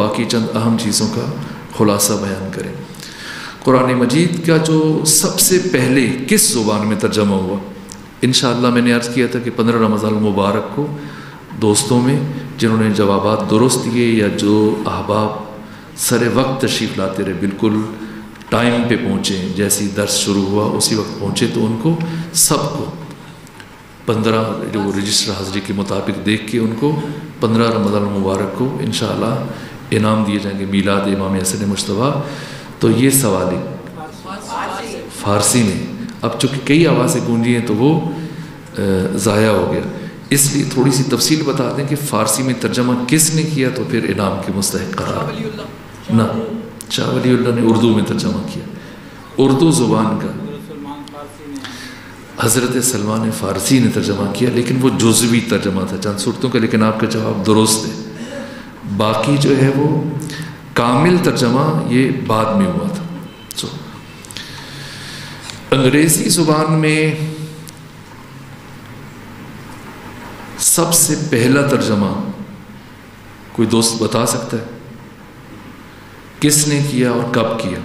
باقی چند اہم چیزوں کا خلاصہ بیان کریں۔ قرآن مجید کا جو سب سے پہلے کس زبان میں ترجمہ ہوا؟ انشاءاللہ میں نے عرض کیا تھا کہ 15 رمضان المبارک کو دوستوں میں جنہوں نے جوابات درست دیے یا جو احباب سر وقت تشریف لاتے رہے، بالکل ٹائم پہ پہنچے، جیسی درس شروع ہوا اسی وقت پہنچے، تو ان کو سب کو 15 جو رجسٹر حاضری کے مطابق دیکھ کے ان کو 15 رمضان المبارک کو انشاءاللہ انعام دیے جائیں گے، میلاد امام حسن مجتبیٰ۔ تو یہ سوال فارسی میں، اب چونکہ کئی آوازیں گونجی ہیں تو وہ ضائع ہو گیا، اس لیے تھوڑی سی تفصیل بتا دیں کہ فارسی میں ترجمہ کس نے کیا تو پھر انعام کے مستحق قرار نہ۔ شاہ ولی اللہ نے اردو میں ترجمہ کیا، اردو زبان کا حضرت سلمان فارسی نے ترجمہ کیا، لیکن وہ جزوی ترجمہ تھا چند صورتوں کا، لیکن آپ کا جواب درست ہے۔ باقی جو ہے وہ کامل ترجمہ یہ بعد میں ہوا تھا۔ انگریزی زبان میں سب سے پہلا ترجمہ کوئی دوست بتا سکتا ہے کس نے کیا اور کب کیا؟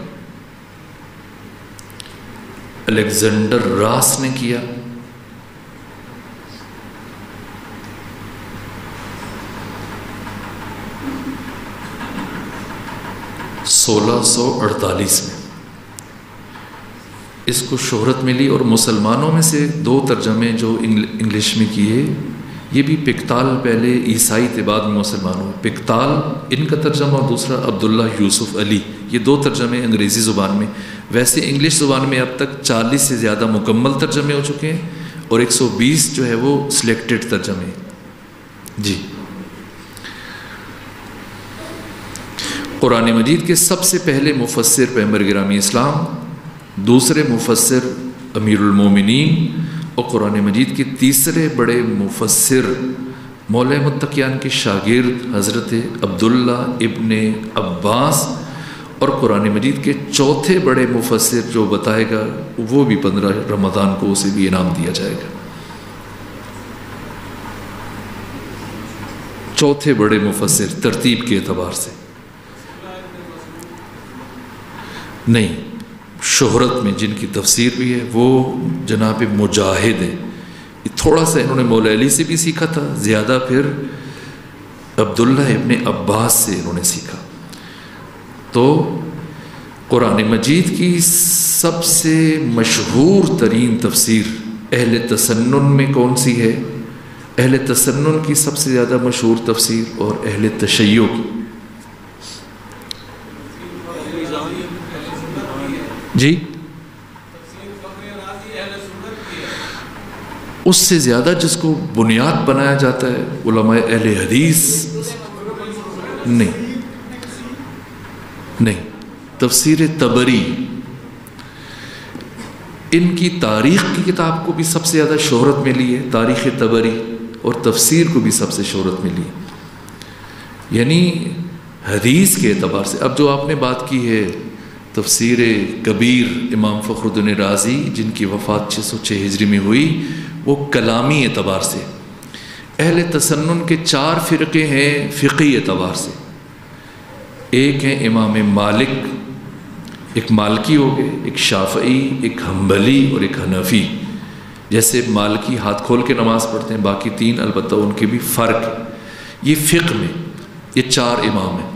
الیگزینڈر راس نے کیا، 1648 میں اس کو شہرت ملی، اور مسلمانوں میں سے 2 ترجمے جو انگلش میں کیے، یہ بھی پکتال پہلے عیسائی تھے بعد میں مسلمانوں، پکتال ان کا ترجمہ اور دوسرا عبداللہ یوسف علی، یہ 2 ترجمے انگریزی زبان میں۔ ویسے انگلش زبان میں اب تک 40 سے زیادہ مکمل ترجمے ہو چکے ہیں اور 120 جو ہے وہ سلیکٹڈ ترجمے۔ جی، قرآن مجید کے سب سے پہلے مفسر پیغمبر گرامی اسلام، دوسرے مفسر امیر المومنین، اور قرآن مجید کے تیسرے بڑے مفسر مولا متقیان کے شاگرد حضرت عبداللہ ابن عباس، اور قرآن مجید کے چوتھے بڑے مفسر جو بتائے گا وہ بھی 15 رمضان کو اسے بھی انعام دیا جائے گا۔ چوتھے بڑے مفسر ترتیب کے اعتبار سے نہیں، شہرت میں جن کی تفسیر بھی ہے وہ جناب مجاہد ہے، تھوڑا سا انہوں نے مولا علی سے بھی سیکھا تھا، زیادہ پھر عبداللہ ابن عباس سے انہوں نے سیکھا۔ تو قرآن مجید کی سب سے مشہور ترین تفسیر اہل تسنن میں کون سی ہے؟ اہل تسنن کی سب سے زیادہ مشہور تفسیر اور اہل تشیع کی جی اس سے زیادہ جس کو بنیاد بنایا جاتا ہے علماء اہل حدیث نہیں، تفسیر طبری، ان کی تاریخ کی کتاب کو بھی سب سے زیادہ شہرت ملی ہے، تاریخ طبری، اور تفسیر کو بھی سب سے شہرت ملی ہے، یعنی حدیث کے اعتبار سے۔ اب جو آپ نے بات کی ہے تفسیر کبیر امام فخر الدین رازی جن کی وفات 606 ہجری میں ہوئی، وہ کلامی اعتبار سے۔ اہل تسنن کے 4 فرقے ہیں فقہی اعتبار سے، ایک ہیں امام مالک، ایک مالکی ہو گئے، ایک شافعی، ایک حنبلی اور ایک حنفی۔ جیسے مالکی ہاتھ کھول کے نماز پڑھتے ہیں، باقی 3 البتہ ان کے بھی فرق ہے۔ یہ فقہ میں یہ 4 امام ہیں،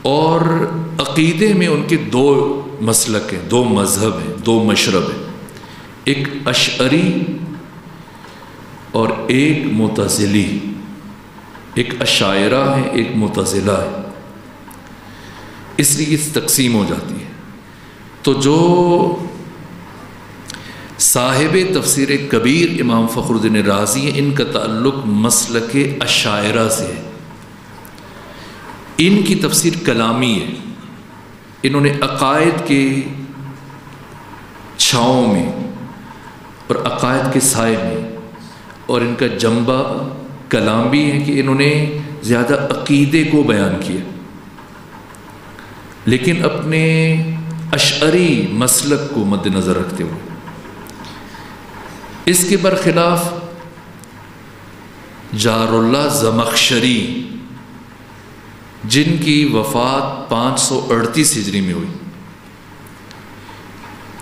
اور عقیدے میں ان کے 2 مسلک ہیں، 2 مذہب ہیں، 2 مشرب ہیں، ایک اشعری اور ایک معتزلی، ایک اشاعرہ ہے ایک معتزلہ ہے، اس لیے اس تقسیم ہو جاتی ہے۔ تو جو صاحب تفسیر کبیر امام فخر الدین رازی ہیں، ان کا تعلق مسلک اشاعرہ سے ہے، ان کی تفسیر کلامی ہے، انہوں نے عقائد کے چھاؤں میں اور عقائد کے سائے میں، اور ان کا جنبہ کلام بھی ہے کہ انہوں نے زیادہ عقیدے کو بیان کیا، لیکن اپنے اشعری مسلک کو مد نظر رکھتے ہوئے۔ اس کے برخلاف جار اللہ زمخشری جن کی وفات 538 ہجری میں ہوئی.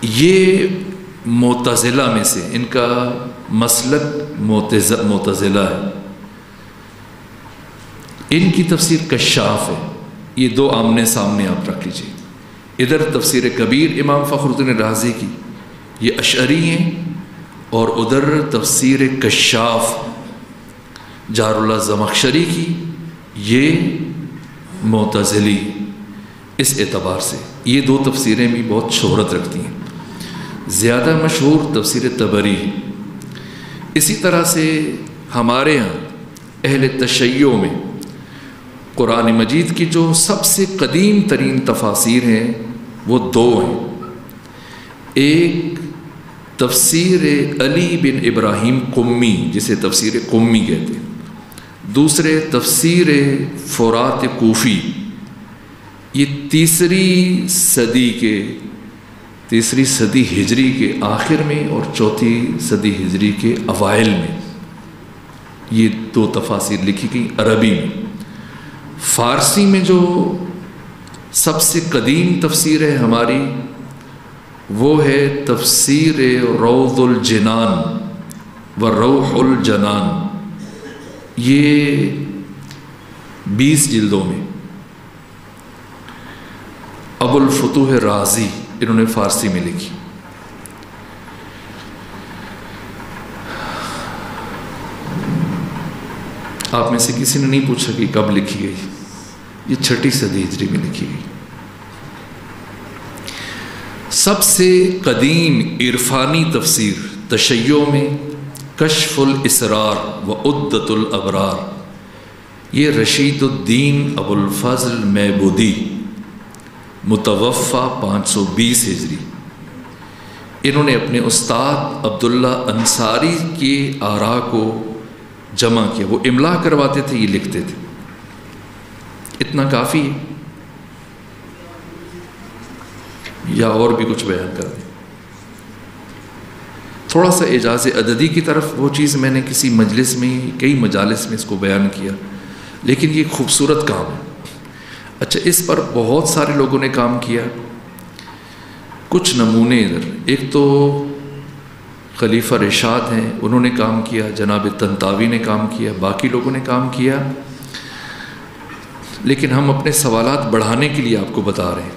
یہ معتزلہ میں سے، ان کا مسلک معتزلہ ہے. ان کی تفسیر کشاف ہے. یہ دو آمنے سامنے آپ رکھ لیجیے. ادھر تفسیر کبیر امام فخر الدین رازی کی، یہ اشعری ہیں، اور ادھر تفسیر کشاف جار اللہ زمخشری کی، یہ معتزلی. اس اعتبار سے یہ دو تفسیریں بھی بہت شہرت رکھتی ہیں. زیادہ مشہور تفسیر طبری. اسی طرح سے ہمارے ہاں اہل تشیع میں قرآن مجید کی جو سب سے قدیم ترین تفاسیر ہیں وہ دو ہیں. ایک تفسیر علی بن ابراہیم قمی، جسے تفسیر قمی کہتے ہیں. دوسرے تفسیر فرات کوفی. یہ تیسری صدی ہجری کے آخر میں اور چوتھی صدی ہجری کے اوائل میں یہ دو تفاسیر لکھی گئی عربی میں. فارسی میں جو سب سے قدیم تفسیر ہے ہماری، وہ ہے تفسیر روض الجنان و روح الجنان. یہ 20 جلدوں میں ابو الفتوح رازی انہوں نے فارسی میں لکھی. آپ میں سے کسی نے نہیں پوچھا کہ کب لکھی گئی. یہ 6 صدی ہجری میں لکھی گئی. سب سے قدیم عرفانی تفسیر تشیع میں کشف الاسرار و عدت الابرار. یہ رشید الدین ابو الفضل میبودی، متوفہ 520 ہجری. انہوں نے اپنے استاد عبداللہ انصاری کے آراء کو جمع کیا. وہ املا کرواتے تھے، یہ لکھتے تھے. اتنا کافی ہے یا اور بھی کچھ بیان کر دیں؟ تھوڑا سا اعجاز عددی کی طرف، وہ چیز میں نے کسی مجلس میں، کئی مجالس میں اس کو بیان کیا، لیکن یہ خوبصورت کام ہے. اچھا، اس پر بہت سارے لوگوں نے کام کیا. کچھ نمونے ادھر. ایک تو خلیفہ رشاد ہیں، انہوں نے کام کیا. جناب طنطاوی نے کام کیا. باقی لوگوں نے کام کیا. لیکن ہم اپنے سوالات بڑھانے کے لیے آپ کو بتا رہے ہیں.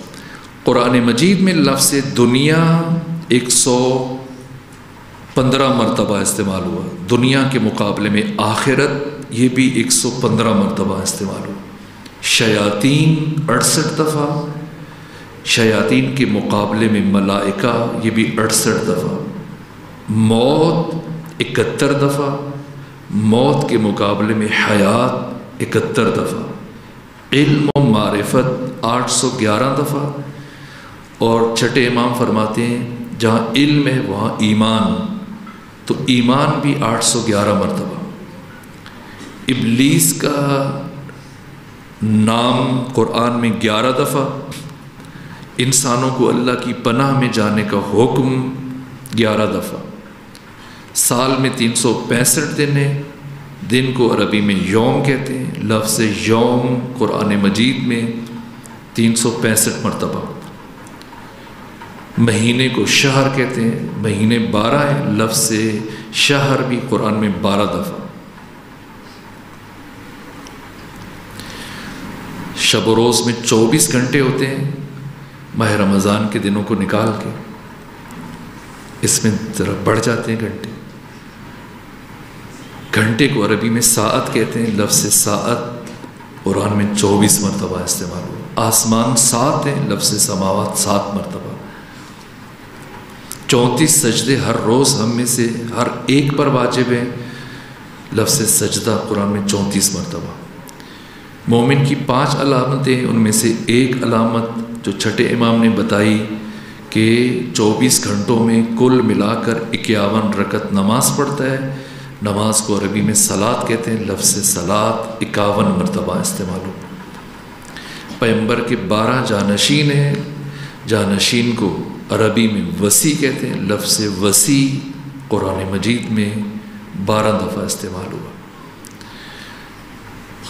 قرآن مجید میں لفظ دنیا 115 مرتبہ استعمال ہوا. دنیا کے مقابلے میں آخرت یہ بھی 115 مرتبہ استعمال ہوا. شیاطین 68 دفعہ. شیاطین کے مقابلے میں ملائکہ یہ بھی 68 دفعہ. موت 71 دفعہ. موت کے مقابلے میں حیات 71 دفعہ. علم و معرفت 811 دفعہ. اور چھٹے امام فرماتے ہیں جہاں علم ہے وہاں ایمان، تو ایمان بھی 811 مرتبہ. ابلیس کا نام قرآن میں 11 دفعہ. انسانوں کو اللہ کی پناہ میں جانے کا حکم 11 دفعہ. سال میں 365 دن ہیں. دن کو عربی میں یوم کہتے ہیں. لفظ یوم قرآن مجید میں 365 مرتبہ. مہینے کو شہر کہتے ہیں. مہینے 12 ہیں. لفظ شہر بھی قرآن میں 12 دفعہ. شب و روز میں 24 گھنٹے ہوتے ہیں. ماہ رمضان کے دنوں کو نکال کے اس میں ذرا بڑھ جاتے ہیں گھنٹے. گھنٹے کو عربی میں ساعت کہتے ہیں. لفظ ساعت قرآن میں 24 مرتبہ استعمال ہوا. آسمان 7 ہیں. لفظ سماوات 7 مرتبہ. 34 سجدے ہر روز ہم میں سے ہر ایک پر واجب ہیں. لفظ سجدہ قرآن میں 34 مرتبہ. مومن کی 5 علامتیں، ان میں سے ایک علامت جو چھٹے امام نے بتائی کہ 24 گھنٹوں میں کل ملا کر 51 رکعت نماز پڑھتا ہے. نماز کو عربی میں صلاۃ کہتے ہیں. لفظ صلاۃ 51 مرتبہ استعمال ہو. پیغمبر کے 12 جانشین ہیں. جانشین کو عربی میں وسیع کہتے ہیں. لفظ وسیع قرآن مجید میں 12 دفعہ استعمال ہوا.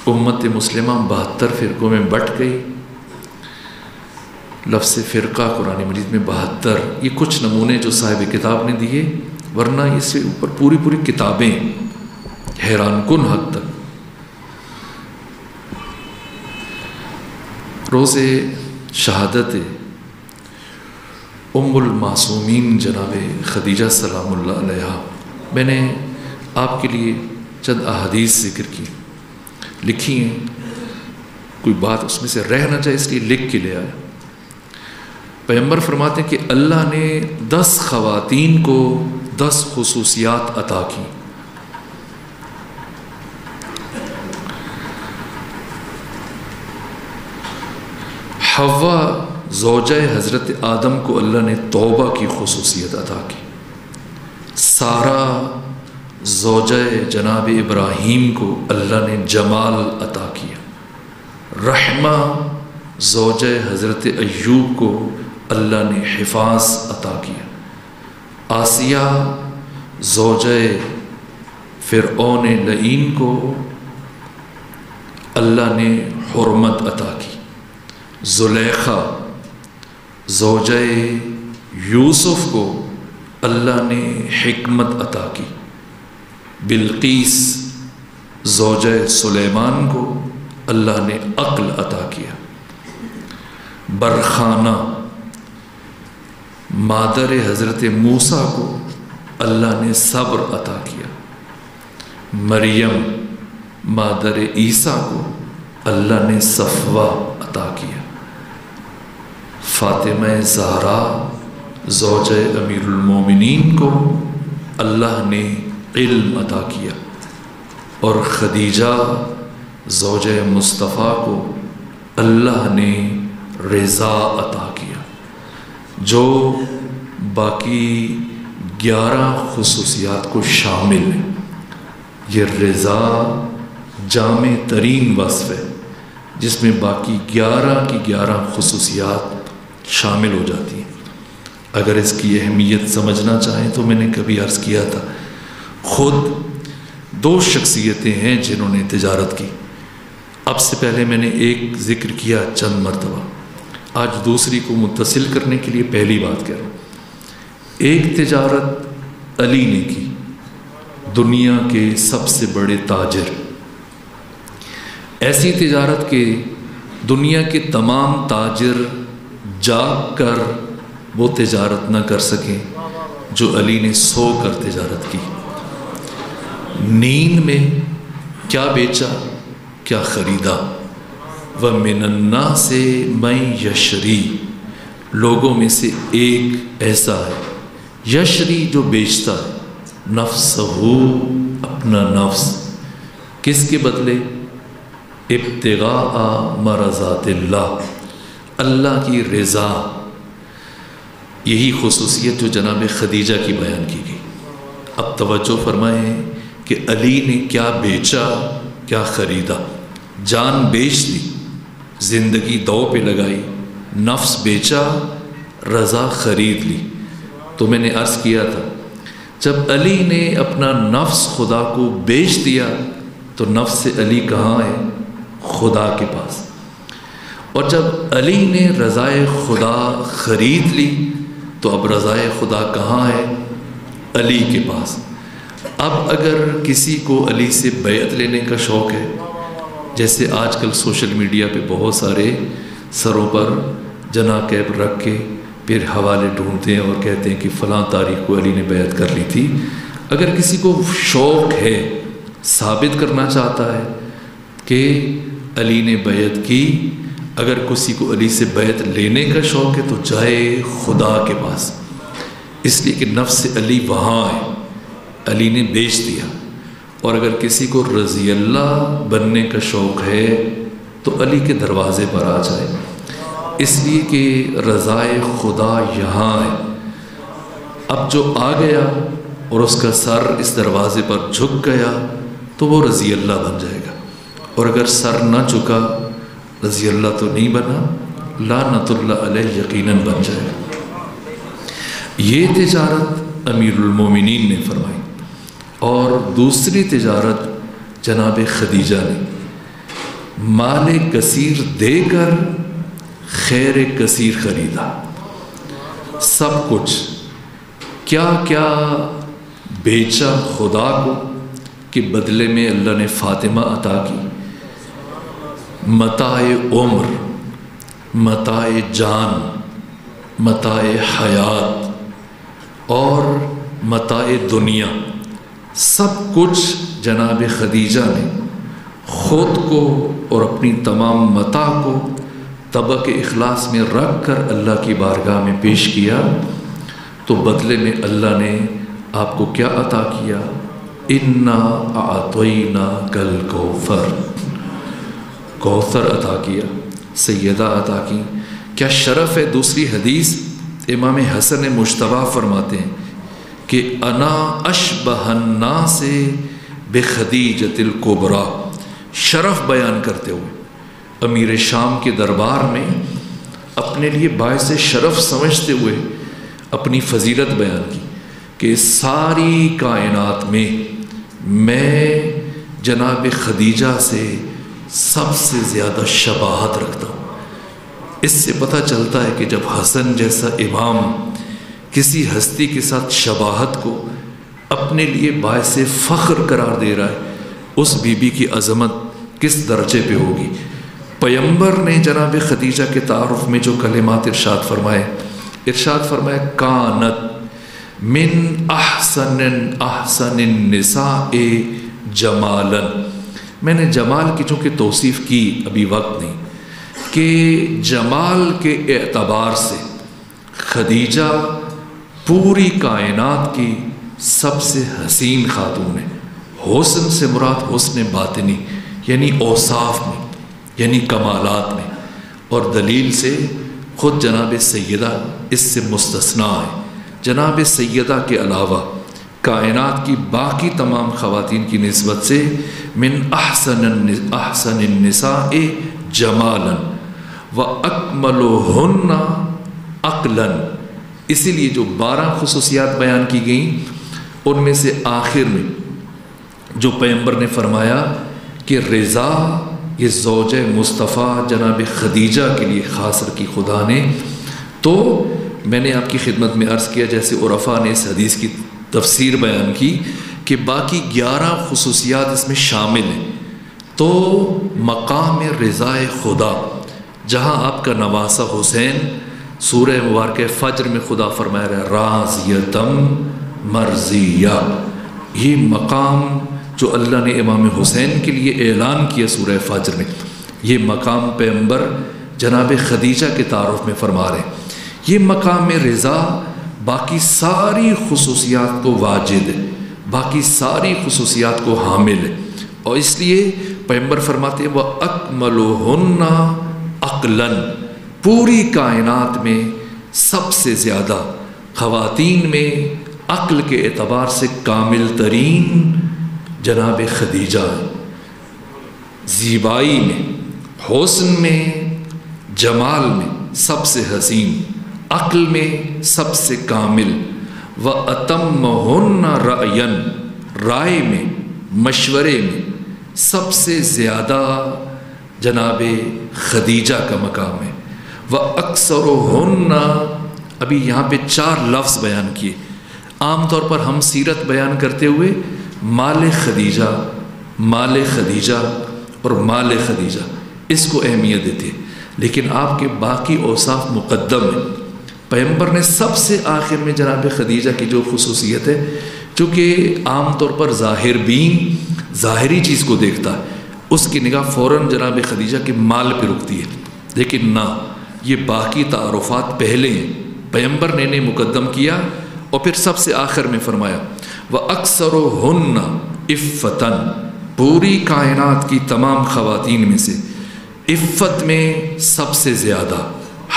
امت مسلمہ 72 فرقوں میں بٹ گئی. لفظ فرقہ قرآن مجید میں 72. یہ کچھ نمونے جو صاحب کتاب نے دیے، ورنہ اس سے اوپر پوری پوری کتابیں حیران کن حد تک. روز شہادت ام المعصومین جناب خدیجہ سلام اللہ علیہا، میں نے آپ کے لیے چند احادیث ذکر کی، لکھی ہیں. کوئی بات اس میں سے رہ نہ جائے اس لیے لکھ کے لے آیا. پیغمبر فرماتے ہیں کہ اللہ نے 10 خواتین کو 10 خصوصیات عطا کی. حوا زوجہ حضرت آدم کو اللہ نے توبہ کی خصوصیت عطا کی. سارا زوجہ جناب ابراہیم کو اللہ نے جمال عطا کیا. رحمہ زوجہ حضرت ایوب کو اللہ نے حفاظ عطا کیا. آسیہ زوجہ فرعون لعین کو اللہ نے حرمت عطا کی. زلیخا زوجہ یوسف کو اللہ نے حکمت عطا کی. بلقیس زوجہ سلیمان کو اللہ نے عقل عطا کیا. برخانہ مادر حضرت موسیٰ کو اللہ نے صبر عطا کیا. مریم مادر عیسیٰ کو اللہ نے صفوہ عطا کیا. فاطمہ زہرا زوجہ امیر المومنین کو اللہ نے علم عطا کیا. اور خدیجہ زوجہ مصطفیٰ کو اللہ نے رضا عطا کیا. جو باقی 11 خصوصیات کو شامل ہے. یہ رضا جامع ترین وصف ہے جس میں باقی 11 کی 11 خصوصیات شامل ہو جاتی ہیں. اگر اس کی اہمیت سمجھنا چاہیں تو میں نے کبھی عرض کیا تھا، خود 2 شخصیتیں ہیں جنہوں نے تجارت کی. اب سے پہلے میں نے ایک ذکر کیا چند مرتبہ، آج دوسری کو متصل کرنے کے لیے پہلی بات کہہ رہا ہوں. ایک تجارت علی نے کی، دنیا کے سب سے بڑے تاجر. ایسی تجارت کہ دنیا کے تمام تاجر جاگ کر وہ تجارت نہ کر سکیں جو علی نے سو کر تجارت کی. نیند میں کیا بیچا کیا خریدا. وَمِنَ النَّاسِ مَن یشری، لوگوں میں سے ایک ایسا ہے یشری جو بیچتا ہے نفسہ، اپنا نفس. کس کے بدلے؟ ابتغاء مرضات اللہ، اللہ کی رضا. یہی خصوصیت جو جناب خدیجہ کی بیان کی گئی. اب توجہ فرمائیں کہ علی نے کیا بیچا کیا خریدا. جان بیچ دی، زندگی دو پہ لگائی، نفس بیچا، رضا خرید لی. تو میں نے عرض کیا تھا جب علی نے اپنا نفس خدا کو بیچ دیا تو نفس علی کہاں ہے؟ خدا کے پاس. اور جب علی نے رضائے خدا خرید لی تو اب رضائے خدا کہاں ہے؟ علی کے پاس. اب اگر کسی کو علی سے بیعت لینے کا شوق ہے، جیسے آج کل سوشل میڈیا پہ بہت سارے سروں پر جنا کیپ رکھ کے پھر حوالے ڈھونڈتے ہیں اور کہتے ہیں کہ فلاں تاریخ کو علی نے بیعت کر لی تھی. اگر کسی کو شوق ہے، ثابت کرنا چاہتا ہے کہ علی نے بیعت کی، اگر کسی کو علی سے بیعت لینے کا شوق ہے تو جائے خدا کے پاس، اس لیے کہ نفس علی وہاں ہے، علی نے بیچ دیا. اور اگر کسی کو رضی اللہ بننے کا شوق ہے تو علی کے دروازے پر آ جائے، اس لیے کہ رضائے خدا یہاں ہے. اب جو آ گیا اور اس کا سر اس دروازے پر جھک گیا تو وہ رضی اللہ بن جائے گا. اور اگر سر نہ جھکا، رضی اللہ تو نہیں بنا، لعنت اللہ علیہ یقیناً بن جائے گا. یہ تجارت امیر المومنین نے فرمائی. اور دوسری تجارت جناب خدیجہ نے. مال کثیر دے کر خیر کثیر خریدا۔ سب کچھ کیا کیا بیچا خدا کو کہ بدلے میں اللہ نے فاطمہ عطا کی، متاع عمر، متاع جان، متاع حیات اور متاع دنیا، سب کچھ جناب خدیجہ نے خود کو اور اپنی تمام متاع کو طبق اخلاص میں رکھ کر اللہ کی بارگاہ میں پیش کیا، تو بدلے میں اللہ نے آپ کو کیا عطا کیا؟ انا اعطیناک الکوثر، کوثر عطا کیا، سیدہ عطا کی۔ کیا شرف ہے! دوسری حدیث امام حسن مجتبیٰ فرماتے ہیں کہ انا اشبہ الناس بخدیجۃ الکبریٰ، شرف بیان کرتے ہوئے امیر شام کے دربار میں اپنے لیے باعث شرف سمجھتے ہوئے اپنی فضیلت بیان کی کہ ساری کائنات میں جناب خدیجہ سے سب سے زیادہ شباہت رکھتا ہوں۔ اس سے پتہ چلتا ہے کہ جب حسن جیسا امام کسی ہستی کے ساتھ شباہت کو اپنے لیے باعث فخر قرار دے رہا ہے، اس بی بی کی عظمت کس درجے پہ ہوگی۔ پیغمبر نے جناب خدیجہ کے تعارف میں جو کلمات ارشاد فرمائے کانت من احسن النساء جمالا۔ میں نے جمال کی چونکہ توصیف کی، ابھی وقت نہیں، کہ جمال کے اعتبار سے خدیجہ پوری کائنات کی سب سے حسین خاتون ہے۔ حسن سے مراد حسن باطنی، یعنی اوصاف میں، یعنی کمالات میں، اور دلیل سے خود جناب سیدہ اس سے مستثنیٰ ہے۔ جناب سیدہ کے علاوہ کائنات کی باقی تمام خواتین کی نسبت سے من احسن النساء جمالا واکملہن عقلا، اسی لیے جو 12 خصوصیات بیان کی گئیں ان میں سے آخر میں جو پیغمبر نے فرمایا کہ رضا یہ زوجہ مصطفیٰ جناب خدیجہ کے لیے خاص رکھی خدا نے، تو میں نے آپ کی خدمت میں عرض کیا جیسے عرفاء نے اس حدیث کی تفسیر بیان کی کہ باقی 11 خصوصیات اس میں شامل ہیں، تو مقام رضا خدا جہاں آپ کا نواسہ حسین سورہ مبارکہ فجر میں خدا فرمایا رہا راضیتم مرضیہ، یہ مقام جو اللہ نے امام حسین کے لیے اعلان کیا سورہ فجر میں، یہ مقام پیغمبر جناب خدیجہ کے تعارف میں فرما رہے ہیں۔ یہ مقام رضا باقی ساری خصوصیات کو واجد ہے، باقی ساری خصوصیات کو حامل ہے، اور اس لیے پیغمبر فرماتے ہیں وَأَكْمَلُهُنَّ عَقْلًا، پوری کائنات میں سب سے زیادہ خواتین میں عقل کے اعتبار سے کامل ترین جناب خدیجہ ہے، زیبائی میں، حسن میں، جمال میں سب سے حسین، عقل میں سب سے کامل، وَأَتَمَّهُنَّ رَأْيًا، رائے میں، مشورے میں سب سے زیادہ جناب خدیجہ کا مقام ہے۔ وَأَكْثَرُهُنَّ، ابھی یہاں پہ 4 لفظ بیان کیے، عام طور پر ہم سیرت بیان کرتے ہوئے مال خدیجہ، مال خدیجہ اور مال خدیجہ اس کو اہمیت دیتے ہیں، لیکن آپ کے باقی اوصاف مقدم ہیں۔ پیغمبر نے سب سے آخر میں جناب خدیجہ کی جو خصوصیت ہے، چونکہ عام طور پر ظاہر بین ظاہری چیز کو دیکھتا ہے، اس کی نگاہ فوراً جناب خدیجہ کے مال پہ رکتی ہے، لیکن نہ، یہ باقی تعارفات پہلے ہیں، پیغمبر نے انہیں مقدم کیا اور پھر سب سے آخر میں فرمایا وَأَكْثَرُهُنَّ عِفَّةً، پوری کائنات کی تمام خواتین میں سے عفت میں سب سے زیادہ،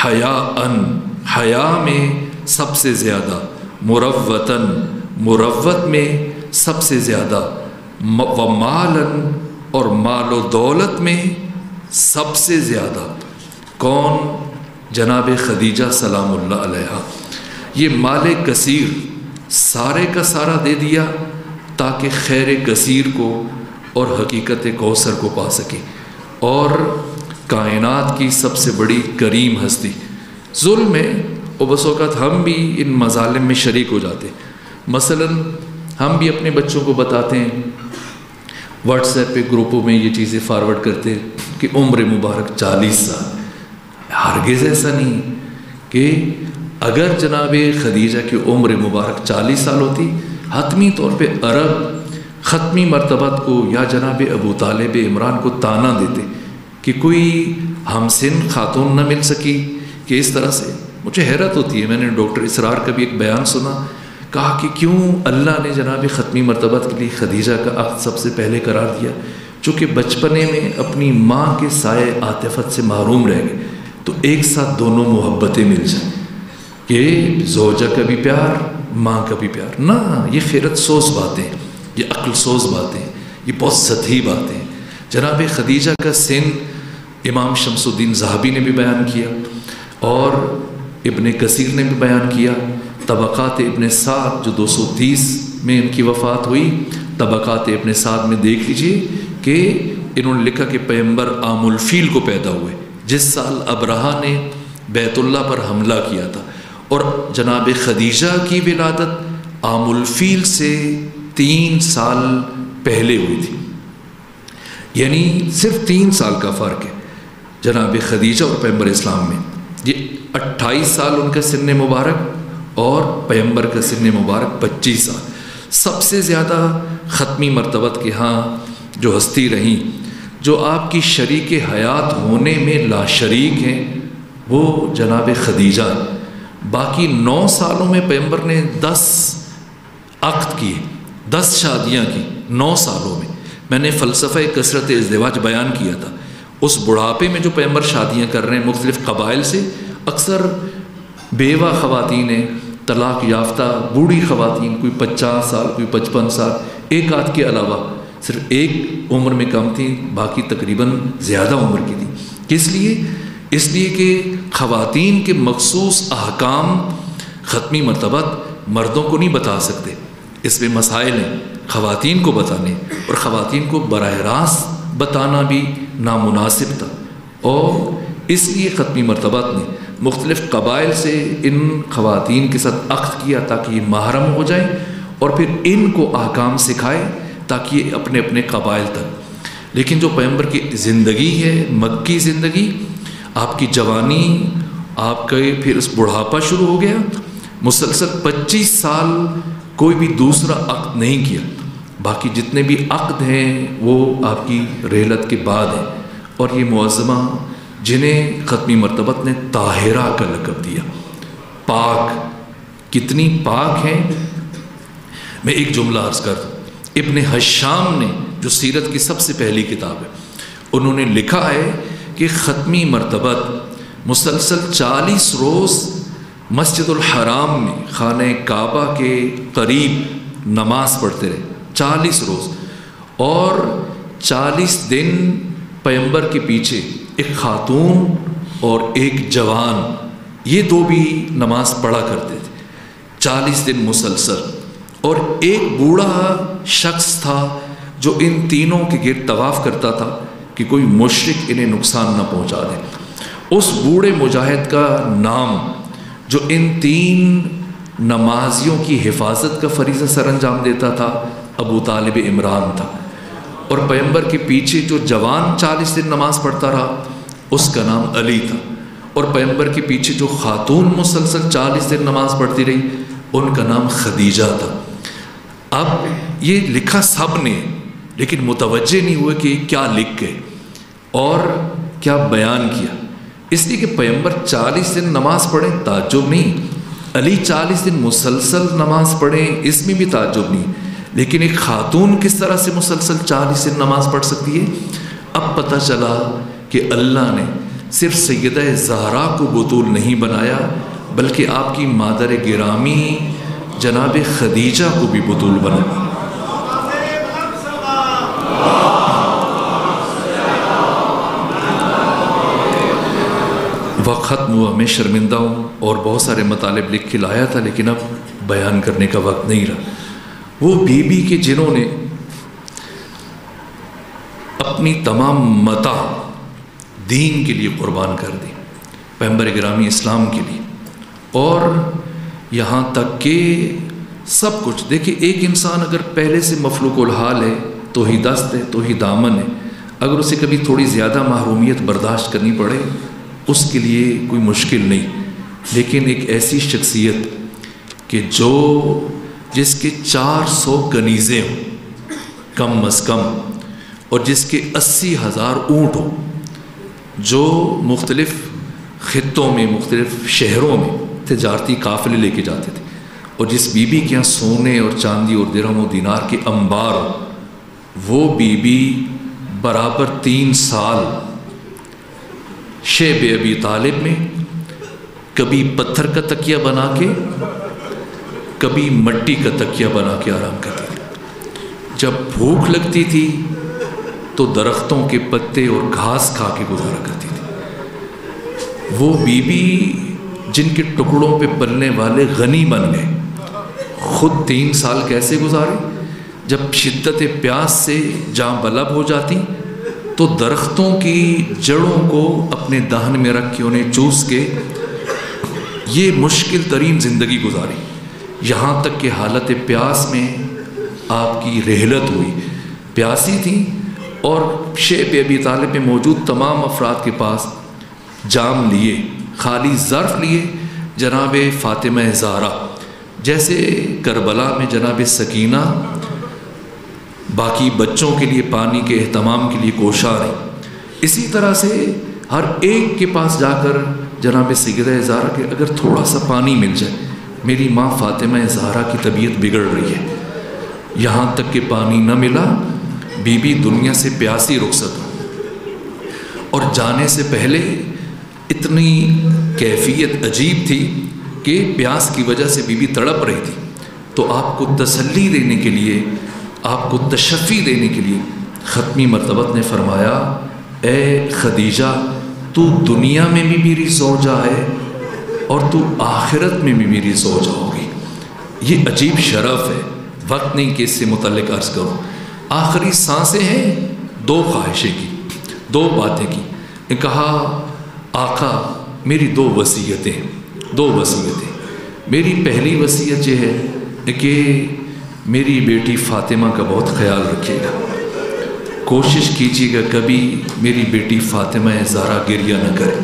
حیاءً، حیا میں سب سے زیادہ، مروتاً، مروت میں سب سے زیادہ، ومالاً، اور مال و دولت میں سب سے زیادہ۔ کون؟ جناب خدیجہ سلام اللہ علیہا۔ یہ مال کثیر سارے کا سارا دے دیا تاکہ خیر کثیر کو اور حقیقت کوثر کو پا سکے۔ اور کائنات کی سب سے بڑی کریم ہستی. ظلم ہے، اور بس اوقات ہم بھی ان مظالم میں شریک ہو جاتے ہیں. مثلا ہم بھی اپنے بچوں کو بتاتے ہیں، واٹس ایپ پہ گروپوں میں یہ چیزیں فارورڈ کرتے ہیں کہ عمر مبارک 40 سال. ہرگز ایسا نہیں کہ اگر جناب خدیجہ کی عمر مبارک 40 سال ہوتی، حتمی طور پہ عرب ختمی مرتبت کو یا جناب ابو طالب عمران کو تانا دیتے کہ کوئی ہمسن خاتون نہ مل سکی کہ اس طرح سے. مجھے حیرت ہوتی ہے، میں نے ڈاکٹر اسرار کا بھی ایک بیان سنا، کہا کہ کیوں اللہ نے جناب ختمی مرتبت کے لیے خدیجہ کا عقد سب سے پہلے قرار دیا؟ چونکہ بچپنے میں اپنی ماں کے سائے عاطفت سے محروم رہ گئے، تو ایک ساتھ دونوں محبتیں مل جائیں کہ زوجہ کا بھی پیار، ماں کا بھی پیار. نہ، یہ خیرت سوز باتیں، یہ عقل سوز باتیں، یہ بہت سطحی باتیں. جناب خدیجہ کا سن امام شمس الدین ذہبی نے بھی بیان کیا اور ابن کثیر نے بھی بیان کیا. طبقات ابن سعد جو 230 میں ان کی وفات ہوئی، طبقات ابن سعد میں دیکھ لیجئے کہ انہوں نے لکھا کہ پیغمبر عام الفیل کو پیدا ہوئے، جس سال ابرہہ نے بیت اللہ پر حملہ کیا تھا، اور جناب خدیجہ کی ولادت عام الفیل سے 3 سال پہلے ہوئی تھی. یعنی صرف 3 سال کا فرق ہے جناب خدیجہ اور پیغمبر اسلام میں. یہ 28 سال ان کا سن مبارک اور پیغمبر کا سن مبارک 25 سال. سب سے زیادہ ختمی مرتبت کے ہاں جو ہستی رہیں، جو آپ کی شریک حیات ہونے میں لا شریک ہیں، وہ جناب خدیجہ. باقی 9 سالوں میں پیغمبر نے 10 عقد کیے، 10 شادیاں کی 9 سالوں میں. میں نے فلسفہ کثرت ازدواج بیان کیا تھا. اس بڑھاپے میں جو پیغمبر شادیاں کر رہے ہیں مختلف قبائل سے، اکثر بیوہ خواتین ہیں، طلاق یافتہ بوڑھی خواتین، کوئی 50 سال، کوئی 55 سال، ایک آدھ کے علاوہ صرف ایک عمر میں کم تھیں، باقی تقریباً زیادہ عمر کی تھیں. کس لیے؟ اس لیے کہ خواتین کے مخصوص احکام ختمی مرتبت مردوں کو نہیں بتا سکتے، اس میں مسائل ہیں خواتین کو بتانے، اور خواتین کو براہ راست بتانا بھی نامناسب تھا. اور اس لیے ختمی مرتبت نے مختلف قبائل سے ان خواتین کے ساتھ عقد کیا تاکہ یہ محرم ہو جائیں، اور پھر ان کو احکام سکھائے تاکہ یہ اپنے اپنے قبائل تک. لیکن جو پیغمبر کی زندگی ہے، مکی زندگی، آپ کی جوانی، آپ کا پھر اس بڑھاپا شروع ہو گیا، مسلسل 25 سال کوئی بھی دوسرا عقد نہیں کیا. باقی جتنے بھی عقد ہیں وہ آپ کی رحلت کے بعد ہیں. اور یہ معظمہ جنہیں ختمی مرتبت نے طاہرہ کا لقب دیا، پاک، کتنی پاک ہیں. میں ایک جملہ عرض کر دوں. ابن حشام نے، جو سیرت کی سب سے پہلی کتاب ہے، انہوں نے لکھا ہے کہ ختمی مرتبت مسلسل 40 روز مسجد الحرام میں خانہ کعبہ کے قریب نماز پڑھتے رہے، 40 روز. اور 40 دن پیغمبر کے پیچھے ایک خاتون اور ایک جوان، یہ دو بھی نماز پڑھا کرتے تھے 40 دن مسلسل. اور ایک بوڑھا شخص تھا جو ان تینوں کے گرد طواف کرتا تھا کہ کوئی مشرک انہیں نقصان نہ پہنچا دے. اس بوڑھے مجاہد کا نام، جو ان 3 نمازیوں کی حفاظت کا فریضہ سر انجام دیتا تھا، ابو طالب عمران تھا. اور پیغمبر کے پیچھے جو جوان 40 دن نماز پڑھتا رہا، اس کا نام علی تھا. اور پیغمبر کے پیچھے جو خاتون مسلسل 40 دن نماز پڑھتی رہی، ان کا نام خدیجہ تھا. اب یہ لکھا سب نے، لیکن متوجہ نہیں ہوئے کہ کیا لکھ گئے اور کیا بیان کیا. اس لیے کہ پیغمبر 40 دن نماز پڑھیں، تعجب نہیں. علی 40 دن مسلسل نماز پڑھیں، اس میں بھی تعجب نہیں. لیکن ایک خاتون کس طرح سے مسلسل 40 دن نماز پڑھ سکتی ہے؟ اب پتہ چلا کہ اللہ نے صرف سیدہ زہرا کو بطول نہیں بنایا، بلکہ آپ کی مادر گرامی جناب خدیجہ کو بھی بطول بنایا. وقت ختم ہوا، میں شرمندہ ہوں، اور بہت سارے مطالب لکھ کے لایا تھا، لیکن اب بیان کرنے کا وقت نہیں رہا. وہ بی بی کے جنہوں نے اپنی تمام متاع دین کے لیے قربان کر دی، پیغمبر گرامی اسلام کے لیے، اور یہاں تک کہ سب کچھ دیکھیں، ایک انسان اگر پہلے سے مفلوق الحال ہے، تو ہی دست ہے، تو ہی دامن ہے، اگر اسے کبھی تھوڑی زیادہ محرومیت برداشت کرنی پڑے اس کے لیے کوئی مشکل نہیں، لیکن ایک ایسی شخصیت کہ جس کے 400 کنیزیں ہوں کم از کم، اور جس کے 80,000 اونٹ ہوں، جو مختلف خطوں میں مختلف شہروں میں تجارتی قافلے لے کے جاتے تھے، اور جس بی بی کے یہاں سونے اور چاندی اور درہم و دینار کے انبار ہوں، وہ بی بی برابر 3 سال شیب ابی طالب میں کبھی پتھر کا تکیہ بنا کے، کبھی مٹی کا تکیہ بنا کے آرام کرتی تھی۔ جب بھوک لگتی تھی تو درختوں کے پتے اور گھاس کھا کے گزارا کرتی تھی۔ وہ بی بی جن کے ٹکڑوں پہ پلنے والے غنی بن گئے، خود 3 سال کیسے گزارے؟ جب شدت پیاس سے جاں بلب ہو جاتی تو درختوں کی جڑوں کو اپنے دہن میں رکھ کے انہیں چوس کے یہ مشکل ترین زندگی گزاری، یہاں تک کہ حالت پیاس میں آپ کی رحلت ہوئی، پیاسی تھی، اور شیب ابی طالب میں موجود تمام افراد کے پاس جام لیے، خالی ظرف لیے، جناب فاطمہ زہرا جیسے کربلا میں جناب سکینہ باقی بچوں کے لیے پانی کے اہتمام کے لیے کوشاں رہی، اسی طرح سے ہر ایک کے پاس جا کر جناب سیدہ زہرا کہ اگر تھوڑا سا پانی مل جائے، میری ماں فاطمہ زہرا کی طبیعت بگڑ رہی ہے۔ یہاں تک کہ پانی نہ ملا، بی بی دنیا سے پیاسی رخصت ہو، اور جانے سے پہلے اتنی کیفیت عجیب تھی کہ پیاس کی وجہ سے بی بی تڑپ رہی تھی، تو آپ کو تسلی دینے کے لیے، آپ کو تشفی دینے کے لیے ختمی مرتبت نے فرمایا، اے خدیجہ تو دنیا میں بھی میری زوجہ ہے اور تو آخرت میں بھی میری زوجہ ہوگی۔ یہ عجیب شرف ہے، وقت نہیں کہ اس سے متعلق عرض کروں۔ آخری سانسیں ہیں 2 خواہشیں کی، 2 باتیں کی، نے کہا آقا میری 2 وصیتیں، 2 وصیتیں۔ میری پہلی وصیت یہ ہے کہ میری بیٹی فاطمہ کا بہت خیال رکھیے گا، کوشش کیجیے گا کبھی میری بیٹی فاطمہ زہرا گریہ نہ کرے،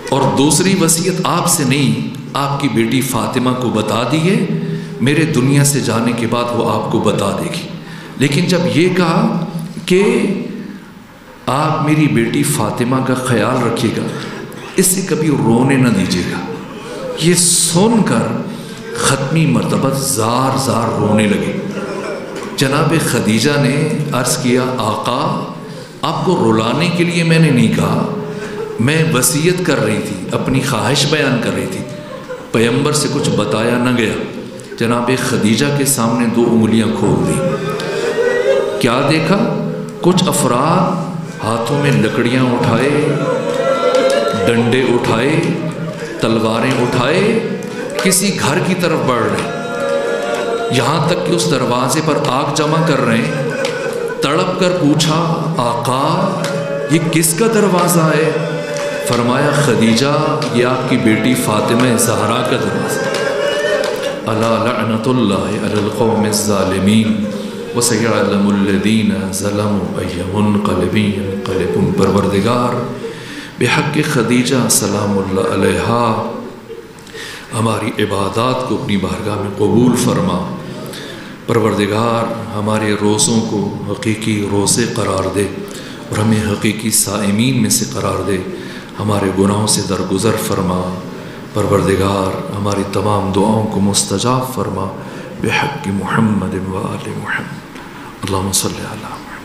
اور دوسری وصیت آپ سے نہیں، آپ کی بیٹی فاطمہ کو بتا دیے، میرے دنیا سے جانے کے بعد وہ آپ کو بتا دے گی، لیکن جب یہ کہا کہ آپ میری بیٹی فاطمہ کا خیال رکھیے گا، اس سے کبھی رونے نہ دیجیے گا، یہ سن کر ختمی مرتبہ زار زار رونے لگے۔ جناب خدیجہ نے عرض کیا آقا آپ کو رلانے کے لیے میں نے نہیں کہا، میں وصیت کر رہی تھی، اپنی خواہش بیان کر رہی تھی، پیغمبر سے کچھ بتایا نہ گیا۔ جناب خدیجہ کے سامنے 2 انگلیاں کھول دی، کیا دیکھا؟ کچھ افراد ہاتھوں میں لکڑیاں اٹھائے، ڈنڈے اٹھائے، تلواریں اٹھائے، کسی گھر کی طرف بڑھ رہے، یہاں تک کہ اس دروازے پر آگ جمع کر رہے ہیں۔ تڑپ کر پوچھا آقا یہ کس کا دروازہ ہے؟ فرمایا خدیجہ یہ آپ کی بیٹی فاطمہ زہرا کا دروازہ۔ الا لعنت اللہ علی القوم الظالمین وسیعلم الذین ظلموا ای منقلب ینقلبون۔ پروردگار بحق خدیجہ سلام اللہ علیہا ہماری عبادات کو اپنی بارگاہ میں قبول فرما۔ پروردگار ہمارے روزوں کو حقیقی روزے قرار دے اور ہمیں حقیقی صائمین میں سے قرار دے، ہمارے گناہوں سے درگزر فرما۔ پروردگار ہماری تمام دعاؤں کو مستجاب فرما، بحق محمد و آل محمد۔ اللہم صلی علی محمد۔